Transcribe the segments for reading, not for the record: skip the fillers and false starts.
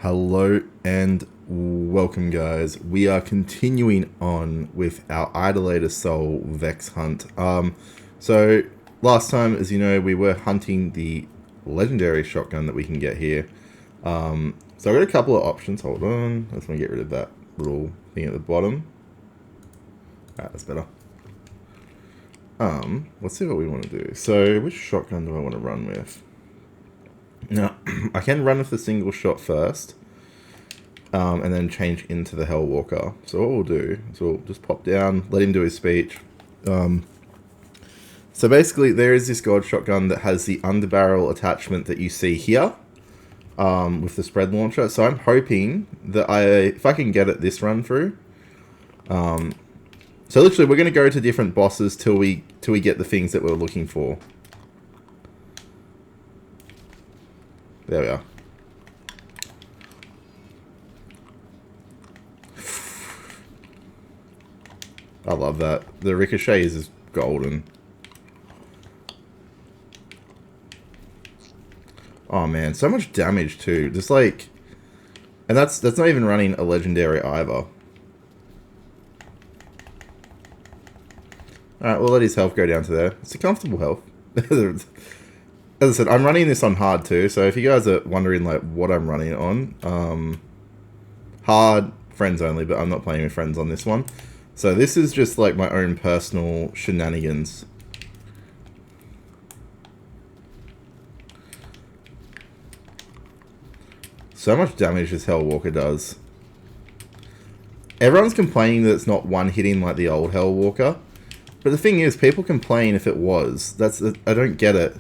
Hello and welcome, guys. We are continuing on with our Idolator Soul Vex hunt. So last time, as you know, we were hunting the legendary shotgun that we can get here. So I've got a couple of options. Hold on. I just want to get rid of that little thing at the bottom. Alright, that's better. Let's see what we want to do. So which shotgun do I want to run with? Now, I can run with the single shot first, and then change into the Hellwalker. So what we'll do is we'll just pop down, let him do his speech. So basically, there is this god shotgun that has the underbarrel attachment that you see here, with the spread launcher. So I'm hoping that if I can get it this run through. So literally, we're going to go to different bosses till we get the things that we're looking for. There we are. I love that. The ricochet is golden. Oh man, so much damage too. Just like, and that's not even running a legendary either. Alright, we'll let his health go down to there. It's a comfortable health. As I said, I'm running this on hard too, so if you guys are wondering like what I'm running on, hard, friends only, but I'm not playing with friends on this one. So this is just like my own personal shenanigans. So much damage this Hellwalker does. Everyone's complaining that it's not one hitting like the old Hellwalker. But the thing is, people complain if it was. I don't get it.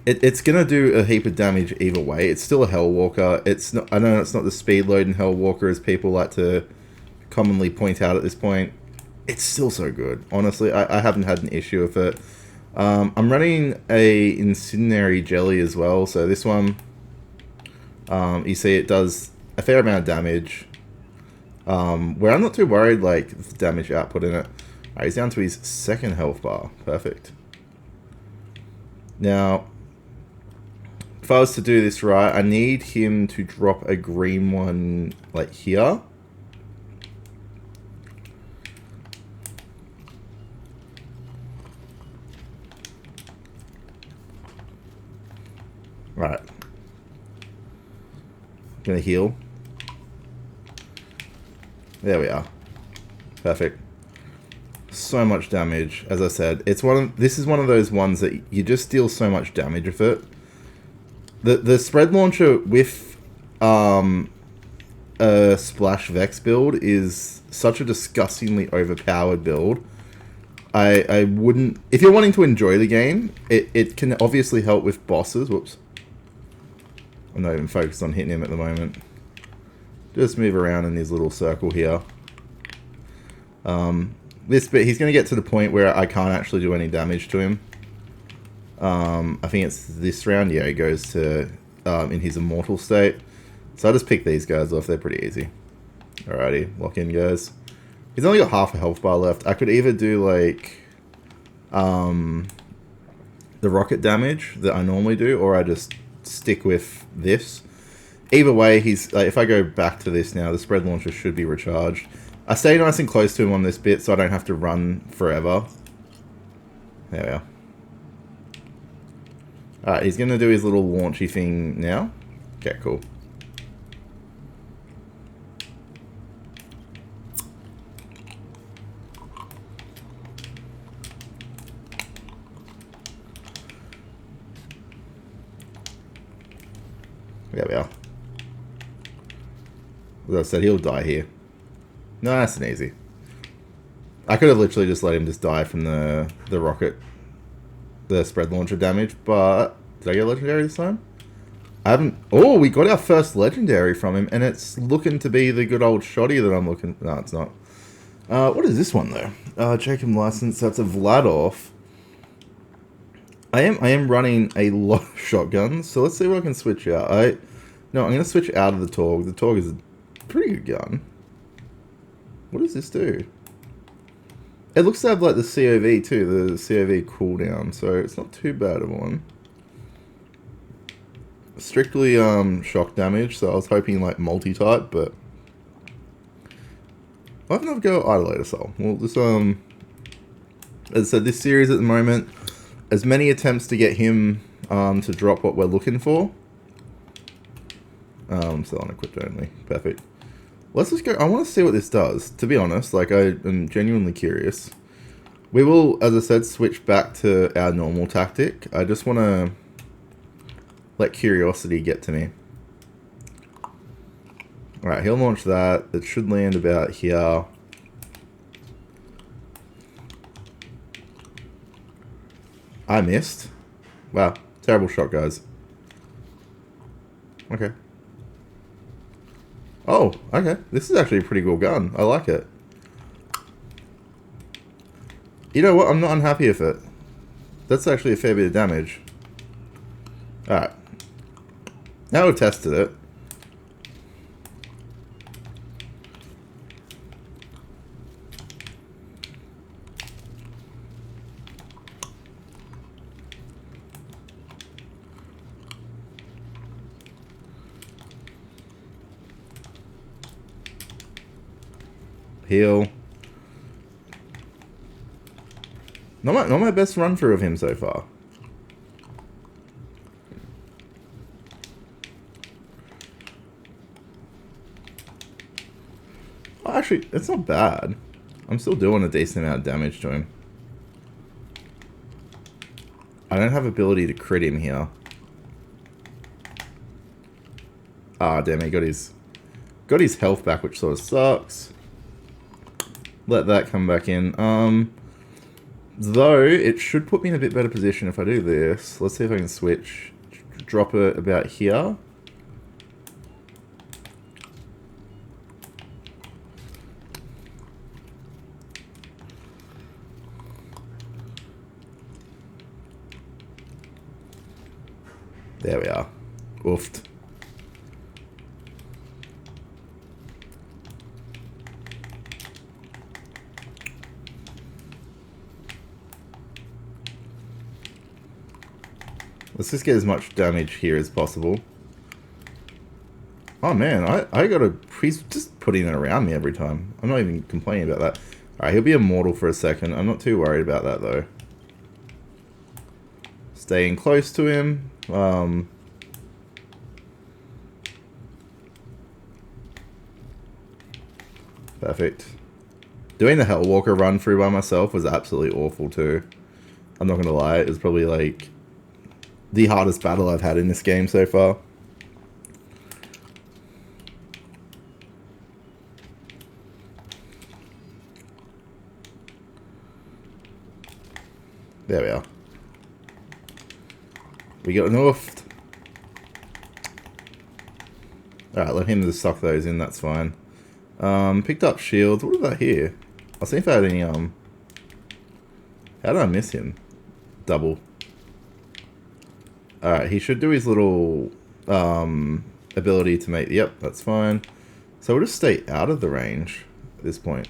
It's gonna do a heap of damage either way. It's still a Hellwalker. It's not. I know it's not the speed loading Hellwalker as people like to commonly point out at this point. It's still so good. Honestly, I haven't had an issue with it. I'm running a incendiary jelly as well. So this one, you see, it does a fair amount of damage. Where I'm not too worried like the damage output in it. Alright, he's down to his second health bar. Perfect. Now, if I was to do this right, I need him to drop a green one like here. Right. Gonna heal. There we are. Perfect. So much damage. As I said, this is one of those ones that you just deal so much damage with it. The spread launcher with a splash Vex build is such a disgustingly overpowered build. I wouldn't... If you're wanting to enjoy the game, it can obviously help with bosses. Whoops. I'm not even focused on hitting him at the moment. Just move around in his little circle here. This bit, he's going to get to the point where I can't actually do any damage to him. I think it's this round. Yeah, he goes to in his immortal state. So I'll just pick these guys off. They're pretty easy. Alrighty, lock in, guys. He's only got half a health bar left. I could either do like the rocket damage that I normally do, or I just stick with this. Either way, he's like, if I go back to this now, the spread launcher should be recharged. I stay nice and close to him on this bit so I don't have to run forever. There we are. Alright, he's going to do his little launchy thing now. Okay, cool. There we are. As I said, he'll die here. No, that's an easy. I could have literally just let him just die from the rocket, the spread launcher damage, but did I get a legendary this time? I haven't... Oh, we got our first legendary from him, and it's looking to be the good old shoddy that I'm looking... No, it's not. What is this one, though? Jacob license, that's a Vladorf. I am running a lot of shotguns, so let's see what I can switch out. No, I'm going to switch out of the Torg. The Torg is a pretty good gun. What does this do? It looks to have like the COV too, the COV cooldown, so it's not too bad of one. strictly shock damage, so I was hoping like multi-type, but why don't I go Idolator Soul? Well, this as I said, this series at the moment, as many attempts to get him to drop what we're looking for. So unequipped only, perfect. Let's just go. I want to see what this does. To be honest, like I am genuinely curious. We will, as I said, switch back to our normal tactic. I just want to let curiosity get to me. Alright, he'll launch that. It should land about here. I missed. Wow, terrible shot, guys. Okay. Oh, okay. This is actually a pretty cool gun. I like it. You know what? I'm not unhappy with it. That's actually a fair bit of damage. Alright. Now we've tested it. Heal. Not my best run through of him so far. Oh, actually, it's not bad. I'm still doing a decent amount of damage to him. I don't have ability to crit him here. Ah, damn, he got his health back, which sort of sucks. Let that come back in. Though, it should put me in a bit better position if I do this. Let's see if I can switch. Drop it about here. There we are. Oofed. Let's just get as much damage here as possible. Oh man, I gotta... He's just putting it around me every time. I'm not even complaining about that. Alright, he'll be immortal for a second. I'm not too worried about that though. Staying close to him. Perfect. Doing the Hellwalker run through by myself was absolutely awful too. I'm not gonna lie, it was probably like the hardest battle I've had in this game so far. There we are. We got enough. Alright, let him just suck those in, that's fine. Picked up shields. What about here? I'll see if I had any, how did I miss him? Double. Alright, he should do his little, ability to make... Yep, that's fine. So we'll just stay out of the range at this point.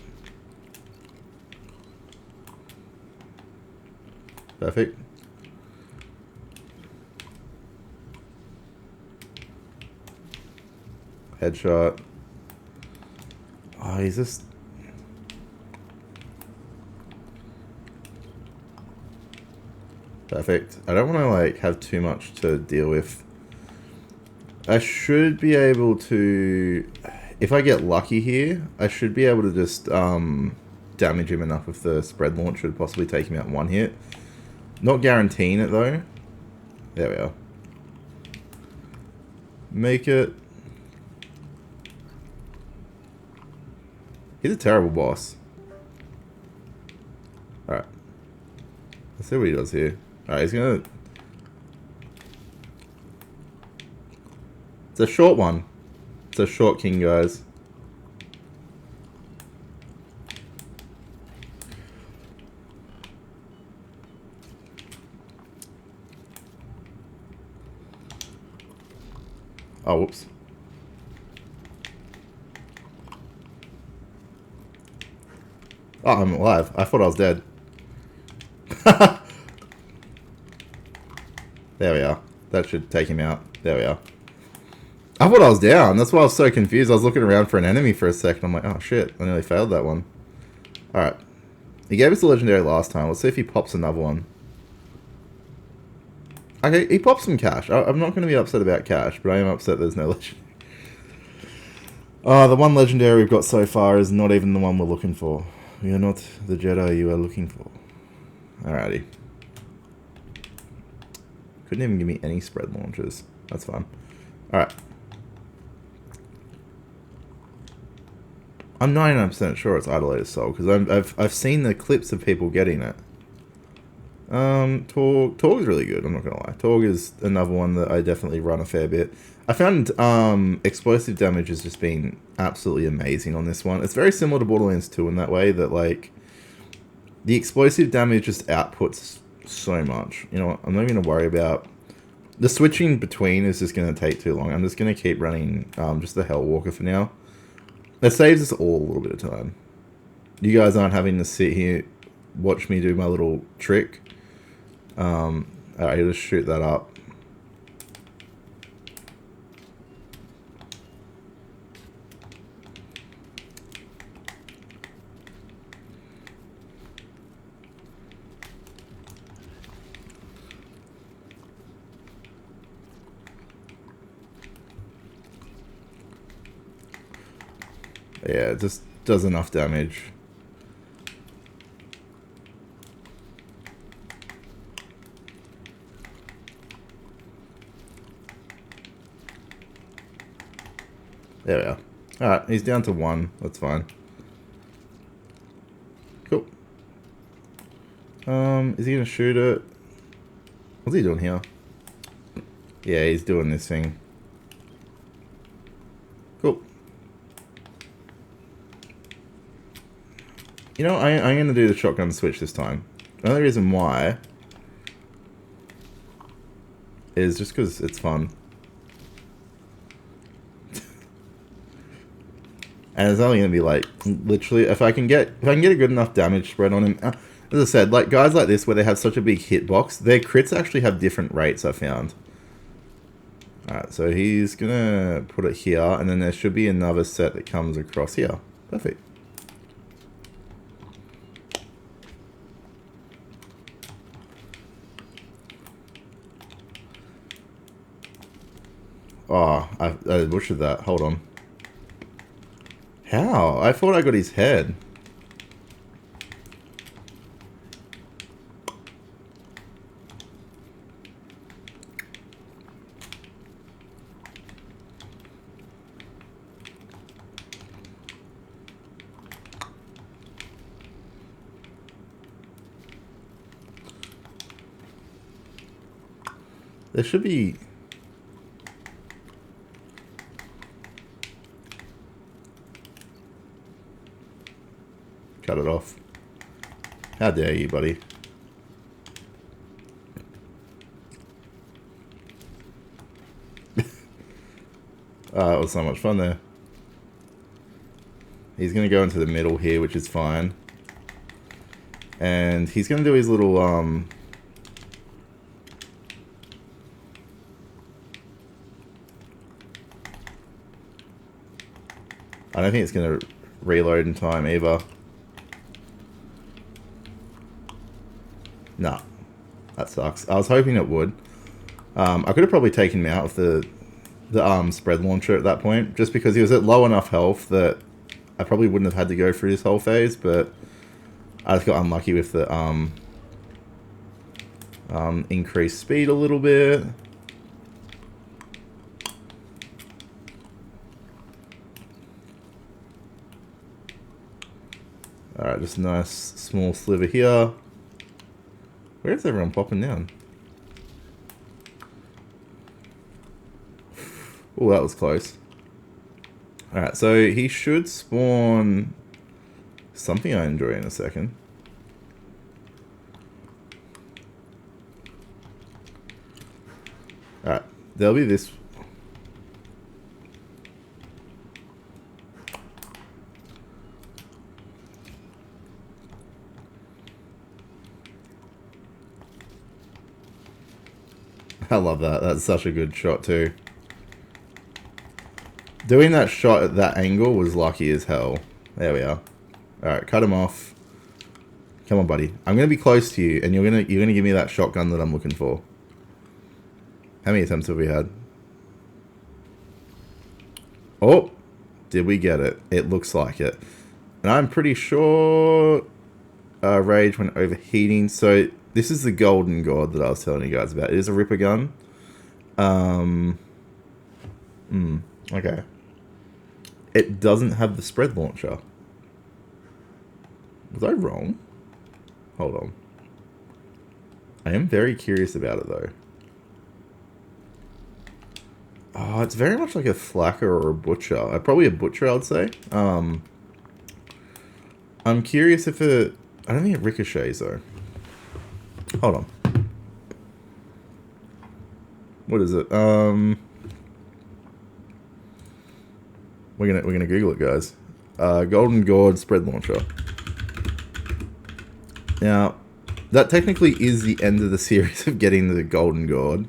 Perfect. Headshot. Oh, he's just... Perfect. I don't want to, like, have too much to deal with. I should be able to... If I get lucky here, I should be able to just damage him enough with the spread launcher to possibly take him out in one hit. Not guaranteeing it, though. There we are. Make it... He's a terrible boss. Alright. Let's see what he does here. Alright, he's gonna... It's a short one. It's a short king, guys. Oh, whoops. Oh, I'm alive. I thought I was dead. There we are. That that should take him out. There we are. I thought I was down. That's why I was so confused. I was looking around for an enemy for a second. I'm like, oh shit, I nearly failed that one. Alright. He gave us the legendary last time. Let's see if he pops another one. Okay, he pops some cash. I'm not going to be upset about cash, but I am upset there's no legendary. Oh, the one legendary we've got so far is not even the one we're looking for. We are not the Jedi you are looking for. Alrighty. Couldn't even give me any spread launches. That's fine. Alright. I'm 99% sure it's Idolator Soul, because I've seen the clips of people getting it. Torg is really good, I'm not going to lie. Torg is another one that I definitely run a fair bit. I found explosive damage has just been absolutely amazing on this one. It's very similar to Borderlands 2 in that way, that like the explosive damage just outputs so much. You know what, I'm not even going to worry about... The switching between is just going to take too long. I'm just going to keep running just the Hellwalker for now. That saves us all a little bit of time. You guys aren't having to sit here, watch me do my little trick. Alright, just shoot that up. Yeah, it just does enough damage. There we are. Alright, he's down to 1. That's fine. Cool. Is he gonna shoot it? What's he doing here? Yeah, he's doing this thing. Cool. You know, I'm going to do the shotgun switch this time. The only reason why is just because it's fun. And it's only going to be like, literally, if I can get a good enough damage spread on him. As I said, like guys like this where they have such a big hitbox, their crits actually have different rates, I found. Alright, so he's going to put it here, and then there should be another set that comes across here. Perfect. Oh, I butchered that. Hold on. How? I thought I got his head. There should be... Cut it off. How dare you, buddy. It was so much fun there. He's going to go into the middle here, which is fine. And he's going to do his little... I don't think it's going to reload in time either. Nah, that sucks. I was hoping it would. I could have probably taken him out with the spread launcher at that point, just because he was at low enough health that I probably wouldn't have had to go through this whole phase, but I just got unlucky with the increased speed a little bit. Alright, just a nice small sliver here. Where's everyone popping down? Oh, that was close. Alright, so he should spawn something I enjoy in a second. Alright, there'll be this. I love that. That's such a good shot too. Doing that shot at that angle was lucky as hell. There we are. Alright, cut him off. Come on, buddy. I'm gonna be close to you, and you're gonna give me that shotgun that I'm looking for. How many attempts have we had? Oh! Did we get it? It looks like it. And I'm pretty sure Rage went overheating. So this is the golden god that I was telling you guys about. It is a Ripper gun. Okay. It doesn't have the spread launcher. Was I wrong? Hold on. I am very curious about it though. Oh, it's very much like a Flacker or a Butcher. Probably a Butcher, I'd say. I'm curious if it... I don't think it ricochets though. Hold on. What is it? We're gonna Google it, guys. Golden Gourd spread launcher. Now, that technically is the end of the series of getting the Golden Gourd.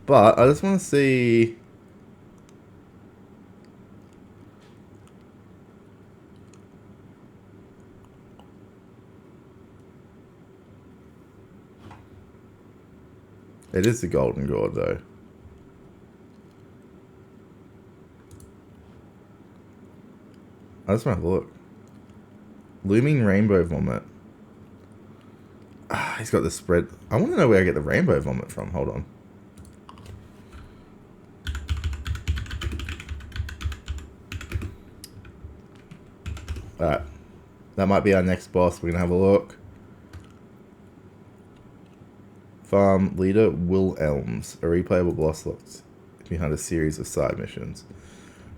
But I just want to see. It is the Golden Gourd though. I just want to have a look. Looming Rainbow Vomit. Ah, he's got the spread. I want to know where I get the Rainbow Vomit from. Hold on. Alright. That might be our next boss. We're going to have a look. Farm Leader Will Elms. A replayable boss locked behind a series of side missions.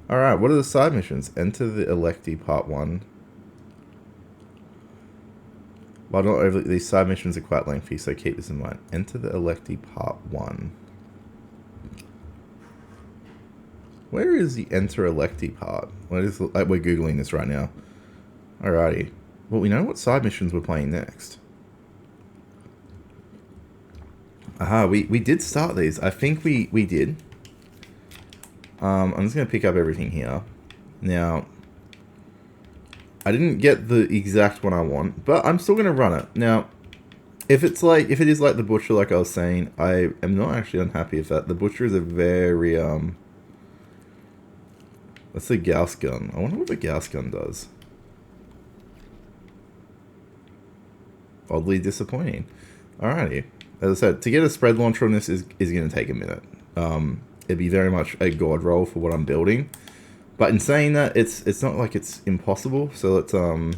Alright, what are the side missions? Enter the Electi Part 1. While not overly, these side missions are quite lengthy, so keep this in mind. Enter the Electi Part 1. Where is the Enter Electi part? What is, like, we're Googling this right now. Alrighty. Well, we know what side missions we're playing next. Aha, we did start these. I think we did. I'm just going to pick up everything here. Now, I didn't get the exact one I want, but I'm still going to run it. Now, if it is like the Butcher, like I was saying, I am not actually unhappy with that. The Butcher is a very, that's the Gauss gun. I wonder what the Gauss gun does. Oddly disappointing. Alrighty. As I said, to get a spread launcher on this is going to take a minute. It'd be very much a god roll for what I'm building. But in saying that, it's not like it's impossible. So let's go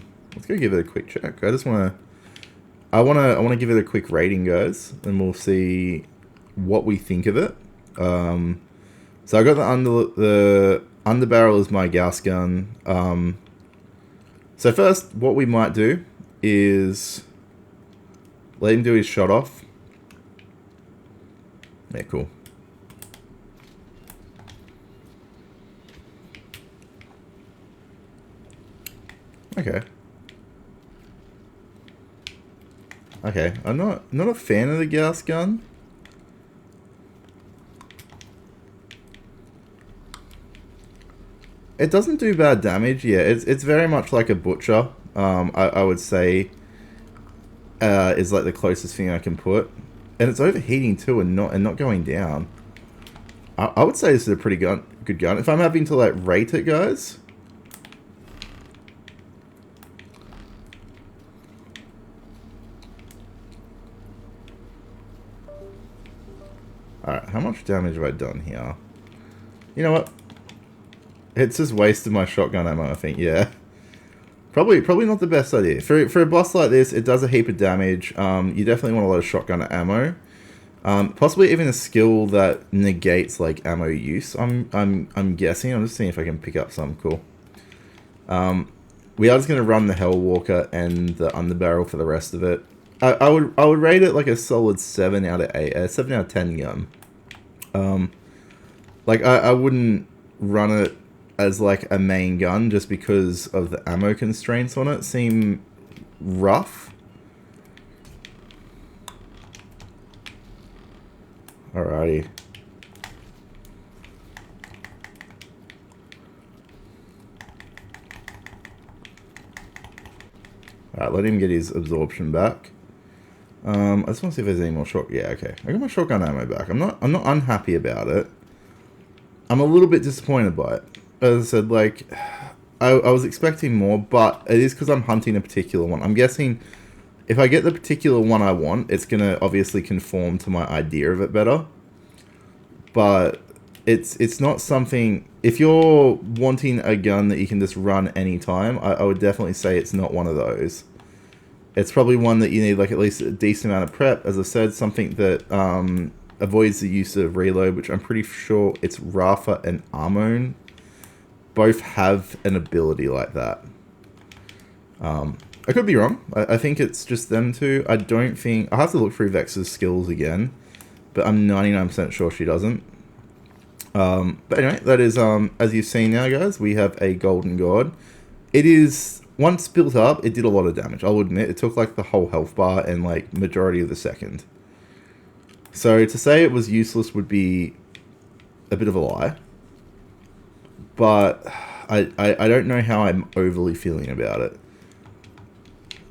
give it a quick check. I wanna give it a quick rating, guys, and we'll see what we think of it. So I got the underbarrel as my Gauss gun. So first, what we might do is let him do his shot off. Yeah, cool. Okay. Okay, I'm not a fan of the Gauss gun. It doesn't do bad damage. Yeah, it's very much like a Butcher. I would say is like the closest thing I can put, and it's overheating too, and not going down. I would say this is a pretty good gun. If I'm having to like rate it, guys. Alright, how much damage have I done here? You know what? It's just wasted my shotgun ammo, I think, yeah. Probably not the best idea. For a boss like this, it does a heap of damage. You definitely want a lot of shotgun ammo. Possibly even a skill that negates like ammo use. I'm guessing. I'm just seeing if I can pick up some. Cool. We are just gonna run the Hellwalker and the underbarrel for the rest of it. I would rate it like a solid 7 out of 8, 7 out of 10 gun. Like I wouldn't run it as like a main gun just because of the ammo constraints on it seem rough. Alrighty. Alright, let him get his absorption back. I just want to see if there's any more shot. Yeah, okay. I got my shotgun ammo back. I'm not unhappy about it. I'm a little bit disappointed by it. As I said, like, I was expecting more, but it is because I'm hunting a particular one. I'm guessing if I get the particular one I want, it's going to obviously conform to my idea of it better. But it's not something... If you're wanting a gun that you can just run anytime, I would definitely say it's not one of those. It's probably one that you need like at least a decent amount of prep. As I said, something that avoids the use of reload, which I'm pretty sure it's Rafa and Armone. Both have an ability like that. I could be wrong. I think it's just them two. I don't think... I'll have to look through Vex's skills again, but I'm 99% sure she doesn't. But anyway, that is, as you've seen now, guys, we have a Golden God. It is, once built up, it did a lot of damage. I'll admit, it took like the whole health bar and like majority of the second. So to say it was useless would be a bit of a lie. But I don't know how I'm overly feeling about it.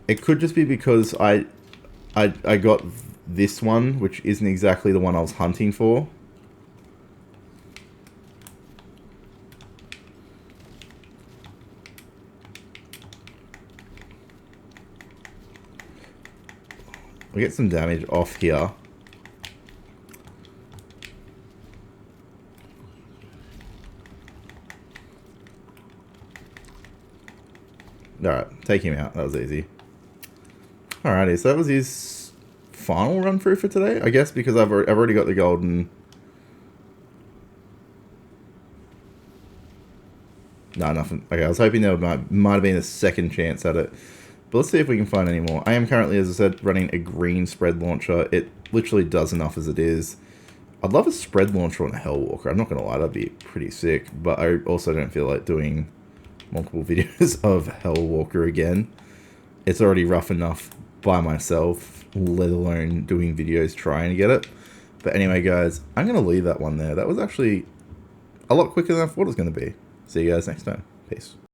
It could just be because I got this one, which isn't exactly the one I was hunting for. We get some damage off here. Alright, take him out. That was easy. Alrighty, so that was his final run through for today. I guess because I've already got the golden... No, nothing. Okay, I was hoping there might have been a second chance at it. But let's see if we can find any more. I am currently, as I said, running a green spread launcher. It literally does enough as it is. I'd love a spread launcher on a Hellwalker. I'm not going to lie, that'd be pretty sick. But I also don't feel like doing multiple videos of Hellwalker again. It's already rough enough by myself, let alone doing videos trying to get it. But anyway, guys, I'm going to leave that one there. That was actually a lot quicker than I thought it was going to be. See you guys next time. Peace.